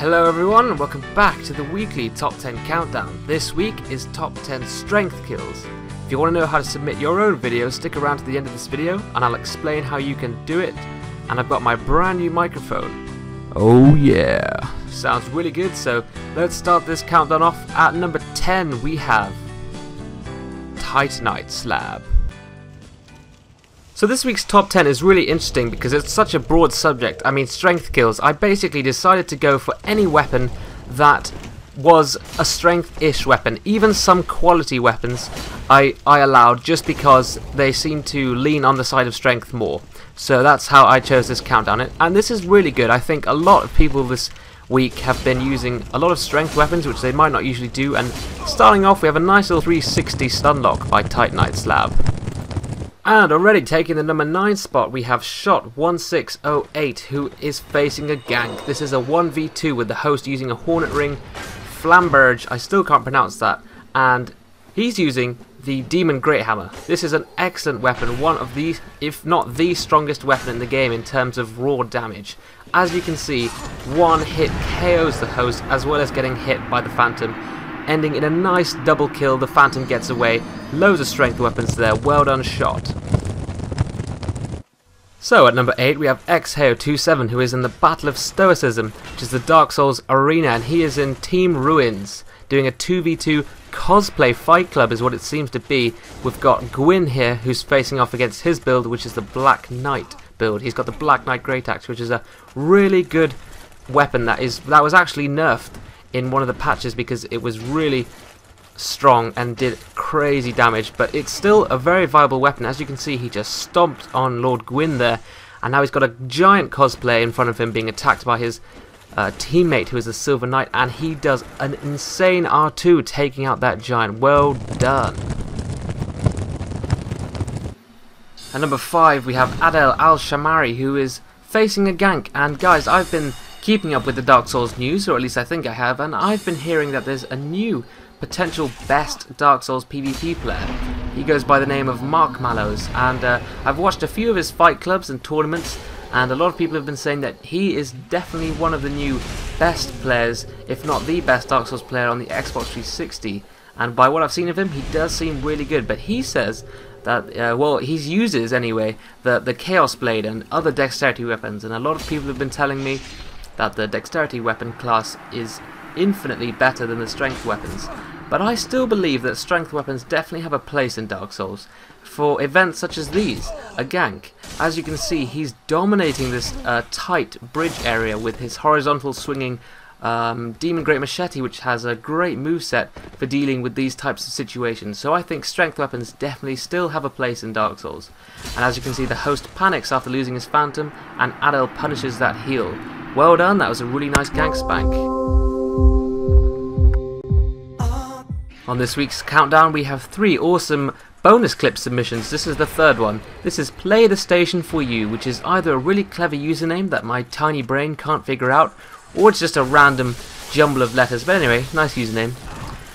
Hello everyone and welcome back to the weekly Top 10 Countdown. This week is Top 10 Strength Kills. If you want to know how to submit your own video, stick around to the end of this video and I'll explain how you can do it. And I've got my brand new microphone. Oh yeah, sounds really good, so let's start this countdown off. At number 10 we have Titanite Slab. So this week's top 10 is really interesting because it's such a broad subject. I mean, strength kills. I basically decided to go for any weapon that was a strength-ish weapon. Even some quality weapons I allowed just because they seem to lean on the side of strength more. So that's how I chose this countdown. And this is really good. I think a lot of people this week have been using a lot of strength weapons, which they might not usually do. And starting off, we have a nice little 360 stun lock by Titanite Slab. And already taking the number 9 spot, we have Shot1608, who is facing a gank. This is a 1v2 with the host using a Hornet Ring, Flamberge, I still can't pronounce that, and he's using the Demon Great Hammer. This is an excellent weapon, one of the, if not the strongest weapon in the game in terms of raw damage. As you can see, one hit KOs the host as well as getting hit by the Phantom, ending in a nice double kill. The Phantom gets away. Loads of strength weapons there. Well done, Shot. So at number 8 we have Xheo27, who is in the Battle of Stoicism, which is the Dark Souls arena, and he is in Team Ruins doing a 2v2 cosplay fight club is what it seems to be. We've got Gwyn here who's facing off against his build, which is the Black Knight build. He's got the Black Knight Great Axe, which is a really good weapon that was actually nerfed in one of the patches because it was really strong and did crazy damage, but it's still a very viable weapon. As you can see, he just stomped on Lord Gwyn there, and now he's got a giant cosplay in front of him being attacked by his teammate who is a Silver Knight, and he does an insane R2 taking out that giant. Well done. At number 5 we have Adel Al-Shamari, who is facing a gank. And guys, I've been keeping up with the Dark Souls news, or at least I think I have, and I've been hearing that there's a new potential best Dark Souls PvP player. He goes by the name of Mark Mallows, and I've watched a few of his fight clubs and tournaments, and a lot of people have been saying that he is definitely one of the new best players, if not the best Dark Souls player on the Xbox 360, and by what I've seen of him, he does seem really good. But he says that, well, he uses anyway the Chaos Blade and other dexterity weapons, and a lot of people have been telling me that the dexterity weapon class is infinitely better than the strength weapons. But I still believe that strength weapons definitely have a place in Dark Souls for events such as these, a gank. As you can see, he's dominating this tight bridge area with his horizontal swinging Demon Great Machete, which has a great moveset for dealing with these types of situations. So I think strength weapons definitely still have a place in Dark Souls. And as you can see, the host panics after losing his Phantom, and Adel punishes that heal. Well done, that was a really nice gank, Spank. On this week's countdown we have 3 awesome bonus clip submissions. This is the third one. This is Play the Station for You, which is either a really clever username that my tiny brain can't figure out, or it's just a random jumble of letters. But anyway, nice username.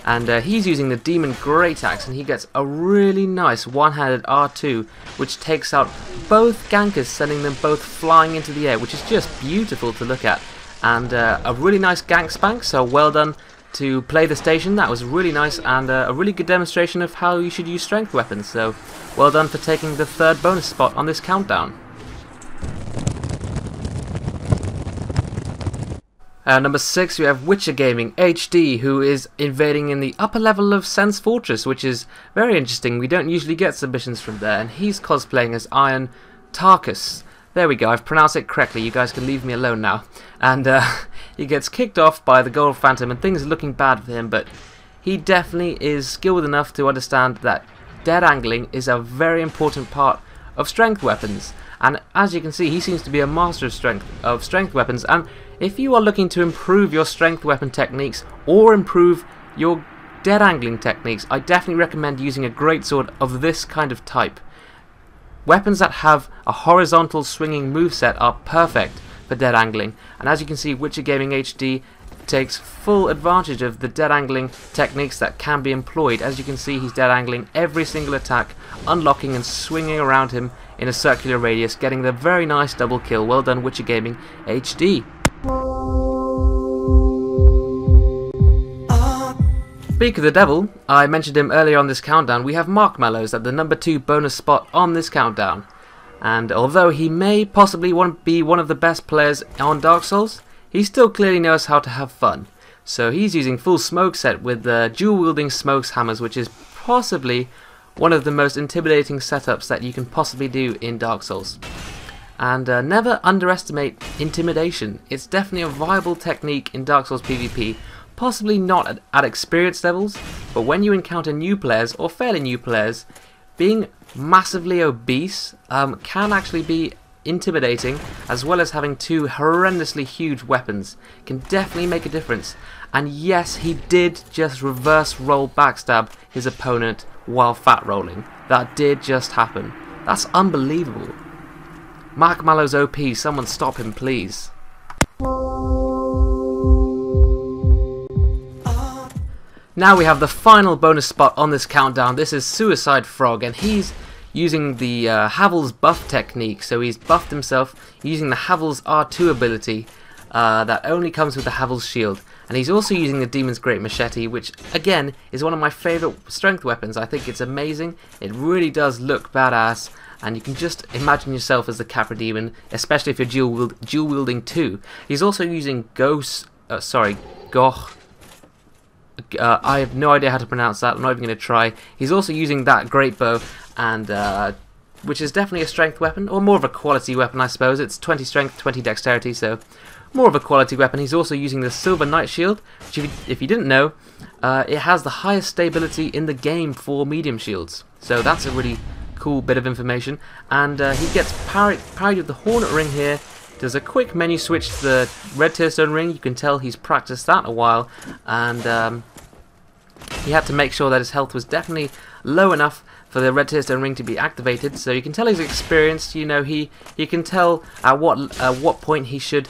And he's using the Demon Great Axe, and he gets a really nice one-handed R2, which takes out both gankers, sending them both flying into the air, which is just beautiful to look at. And a really nice gank, Spank, so well done to Play the Station. That was really nice, and a really good demonstration of how you should use strength weapons, so well done for taking the 3rd bonus spot on this countdown. Number 6 we have Witcher Gaming HD, who is invading in the upper level of Sense Fortress, which is very interesting. We don't usually get submissions from there, and he's cosplaying as Iron Tarkus. There we go, I've pronounced it correctly, you guys can leave me alone now. And he gets kicked off by the Gold Phantom, and things are looking bad for him, but he definitely is skilled enough to understand that dead angling is a very important part of strength weapons. And as you can see, he seems to be a master of strength weapons, and if you are looking to improve your strength weapon techniques or improve your dead angling techniques, I definitely recommend using a greatsword of this kind of type. Weapons that have a horizontal swinging moveset are perfect for dead angling, and as you can see, Witcher Gaming HD takes full advantage of the dead angling techniques that can be employed. As you can see, he's dead angling every single attack, unlocking and swinging around him in a circular radius, getting the very nice double kill. Well done, Witcher Gaming HD. Speak of the devil, I mentioned him earlier on this countdown, we have Marshmallows at the number 2 bonus spot on this countdown. And although he may possibly be one of the best players on Dark Souls, he still clearly knows how to have fun. So he's using full smoke set with the dual wielding smokes hammers, which is possibly one of the most intimidating setups that you can possibly do in Dark Souls. And never underestimate intimidation. It's definitely a viable technique in Dark Souls PvP, possibly not at experienced levels, but when you encounter new players or fairly new players, being massively obese can actually be intimidating, as well as having 2 horrendously huge weapons can definitely make a difference. And yes, he did just reverse roll backstab his opponent while fat rolling. That did just happen. That's unbelievable. Marshmallow's OP, someone stop him please. Now we have the final bonus spot on this countdown. This is Suicide Frog, and he's using the Havel's buff technique. So he's buffed himself using the Havel's R2 ability that only comes with the Havel's shield. And he's also using the Demon's Great Machete, which again is one of my favourite strength weapons. I think it's amazing. It really does look badass, and you can just imagine yourself as the Capra Demon, especially if you're dual wielding too. He's also using Goch. I have no idea how to pronounce that. I'm not even going to try. He's also using that great bow, and which is definitely a strength weapon, or more of a quality weapon, I suppose. It's 20 strength, 20 dexterity, so more of a quality weapon. He's also using the Silver Knight Shield, which if you didn't know, it has the highest stability in the game for medium shields. So that's a really cool bit of information. And he gets parried with the Hornet Ring here. Does a quick menu switch to the Red Tearstone Ring. You can tell he's practiced that a while, and he had to make sure that his health was definitely low enough for the Red Tearstone Ring to be activated. So you can tell he's experienced. You know, he can tell at what point he should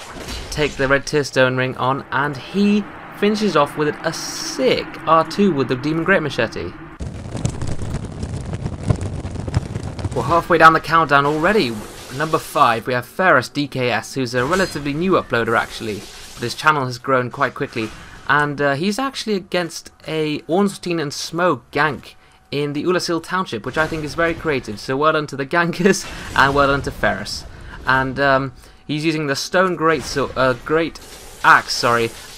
take the Red Tearstone Ring on, and he finishes off with a sick R2 with the Demon Great Machete. We're halfway down the countdown already. Number 5, we have Ferris DKS, who's a relatively new uploader actually, but his channel has grown quite quickly, and he's actually against a Ornstein and Smoke gank in the Ulasil Township, which I think is very creative. So well done to the gankers, and well done to Ferris. And he's using the Stone Great Axe,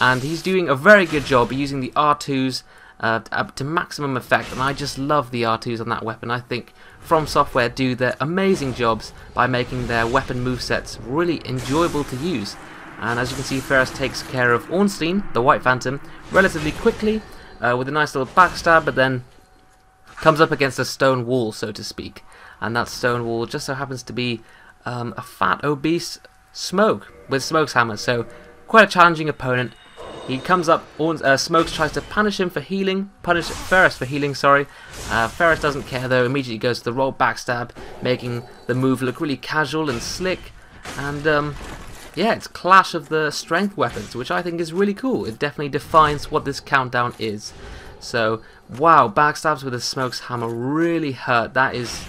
and he's doing a very good job using the R2s up to maximum effect, and I just love the R2s on that weapon. I think From Software do their amazing jobs by making their weapon movesets really enjoyable to use. And as you can see, Ferris takes care of Ornstein, the White Phantom, relatively quickly with a nice little backstab, but then comes up against a stone wall, so to speak. And that stone wall just so happens to be a fat, obese Smoke with Smoke's hammer, so quite a challenging opponent. He comes up, Smokes tries to punish Ferris for healing, Ferris doesn't care though, immediately goes to the roll backstab, making the move look really casual and slick. And yeah, it's clash of the strength weapons, which I think is really cool. It definitely defines what this countdown is. So, wow, backstabs with a Smokes hammer really hurt. That is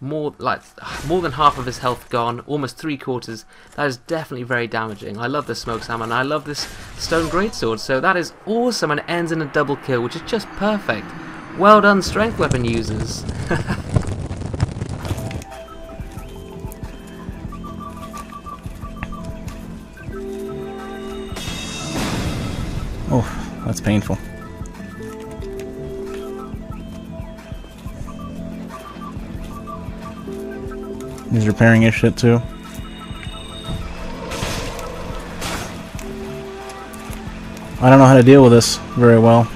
more than half of his health gone, almost 3/4. That is definitely very damaging. I love the Smokes hammer, and I love this Stone Greatsword, so that is awesome, and it ends in a double kill, which is just perfect. Well done, strength weapon users. Oh, that's painful. He's repairing his shit too. I don't know how to deal with this very well.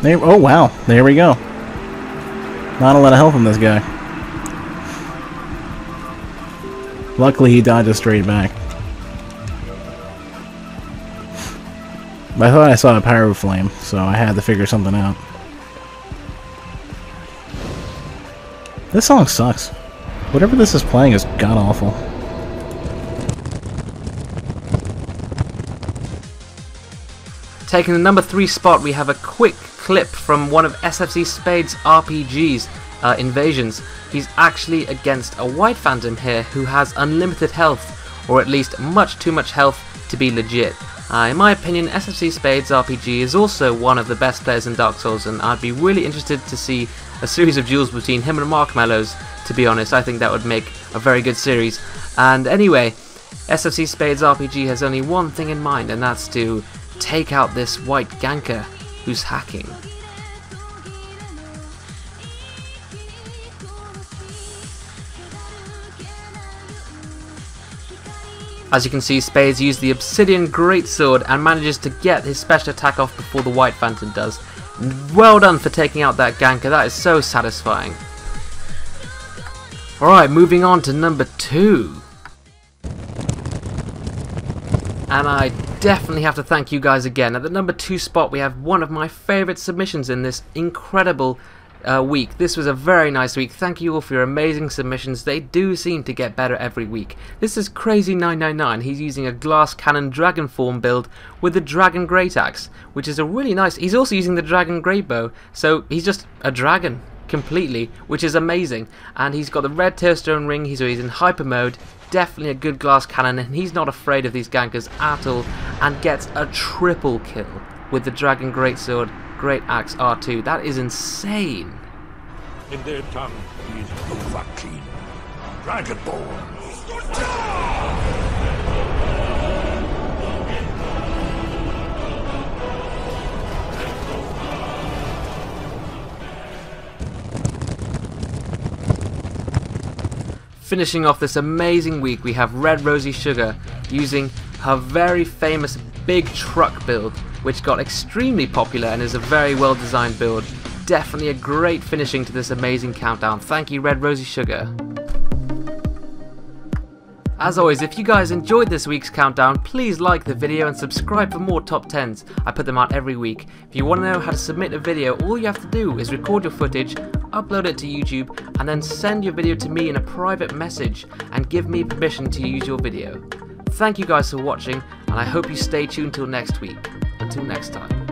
Oh wow, there we go. Not a lot of health from this guy. Luckily he dodged straight back. But I thought I saw a pyro flame, so I had to figure something out. This song sucks. Whatever this is playing is god-awful. Taking the number 3 spot, we have a quick clip from one of SFC Spade's RPGs, Invasions. He's actually against a White Phantom here who has unlimited health, or at least much too much health to be legit. In my opinion, SFC Spade's RPG is also one of the best players in Dark Souls, and I'd be really interested to see a series of duels between him and Marshmallows. To be honest, I think that would make a very good series. And anyway, SFC Spade's RPG has only one thing in mind, and that's to take out this white ganker who's hacking. As you can see, Spades used the Obsidian Greatsword and manages to get his special attack off before the White Phantom does. Well done for taking out that ganker, that is so satisfying. Alright, moving on to number 2. And I definitely have to thank you guys again. At the number 2 spot we have one of my favourite submissions in this incredible week. This was a very nice week. Thank you all for your amazing submissions. They do seem to get better every week. This is Crazy999. He's using a glass cannon dragon form build with the dragon great axe, which is a really nice. He's also using the dragon great bow, so he's just a dragon completely, which is amazing. And he's got the red tearstone ring. He's in hyper mode. Definitely a good glass cannon, and he's not afraid of these gankers at all, and gets a triple kill with the dragon greatsword Great Axe R2. That is insane. In their tongue, he is Novakin, Dragonborn. Finishing off this amazing week, we have Red Rosie Sugar using her very famous big truck build, which got extremely popular and is a very well designed build. Definitely a great finishing to this amazing countdown. Thank you, Red Rosie Sugar. As always, if you guys enjoyed this week's countdown, please like the video and subscribe for more top 10s. I put them out every week. If you want to know how to submit a video, all you have to do is record your footage, upload it to YouTube, and then send your video to me in a private message and give me permission to use your video. Thank you guys for watching, and I hope you stay tuned till next week. Until next time.